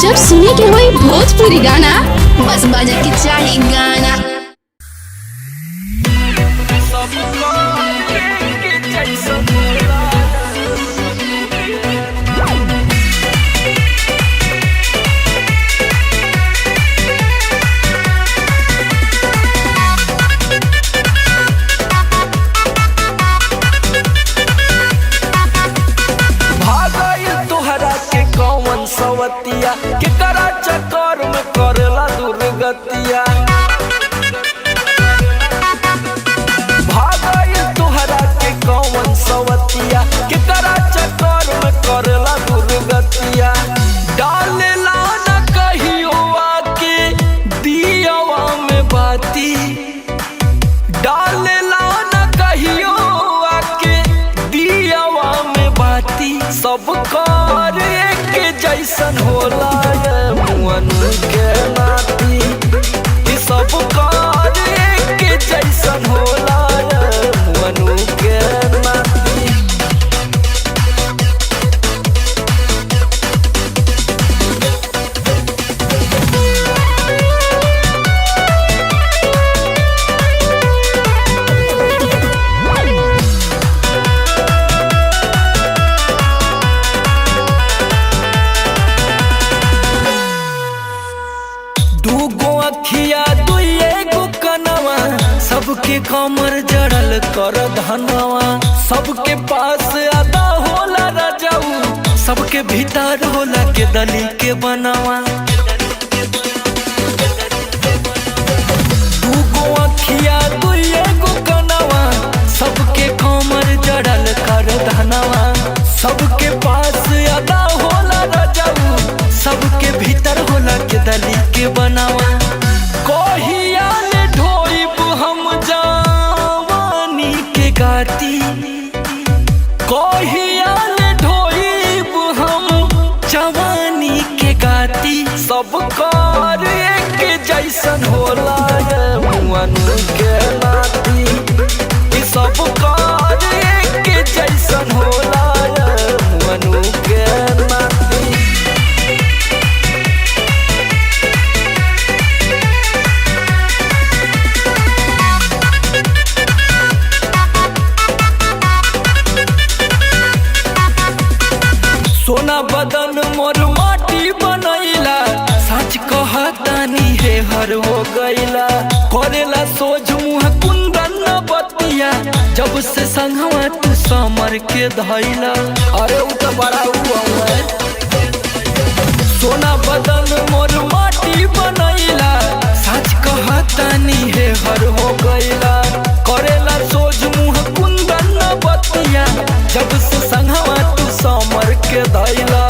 जब सुने के होई भोजपुरी गाना, बस बजे के चाही गाना। सवतिया के करा चक्कर में करेला दुर्गतिया, भागई तुहरा के कौन सवतिया के करा चक्कर में करेला दुर्गतिया। डालेला न कहियो आके दियावा में बाती, डालेला न कहियो आके दियावा में बाती। सब कर के जैसन होला मुअन के नाती, सब कर के जैसन होला मुअन के नाती। अखिया दुए गो कनवा, सबके कमर जड़ल कर धनवा। सबके पास अदा होला राजाऊ, सबके भीतर होला के दली के बनवा। दूगो अखिया दुए गो कनवा, सबके कमर जड़ल कर धनवा। सबके पास अदा होला राजाऊ, सबके भीतर होला के दली के बनवा। कहियाल ढोइब हम जवानी के गाती, कहियाल ढोइब हम जवानी के गाती। सब कर के जैसन होला मुअन के नाती, सब कर के जैसन होला मुअन के नाती। सोना बदन मोर माटी बनैला, सच कहतानी हे हर हो गईला। करेला सोझ मुँह कुंदन बतिया, जब से संगवा तू समर के धैला। अरे उ तो बड़ा हुआ है। सोना बदन मोर माटी बनैला, सच कहतानी हे हर हो गईला। करेला सोझ मुँह कुंदन बतिया, जब से संगवा तू समर के धैला।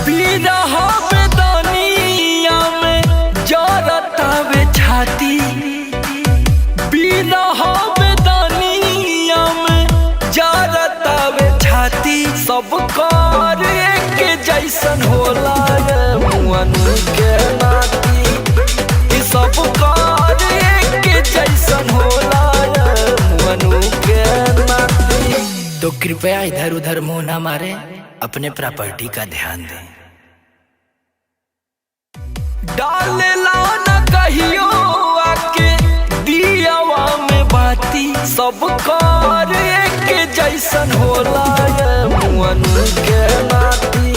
बिरहा बेदनिया में जरतावे छाती, बिरहा बेदनिया में जरतावे छाती। सब कर के जैसन होला मुअन के नाती, सब कर के जैसन होला मुअन के नाती। तो कृपया इधर उधर मुंह ना मारे, अपने प्रॉपर्टी का ध्यान दें। डालेला न कहियो आके दियावा में बाती, सब कर के जैसन होला मुअन के नाती।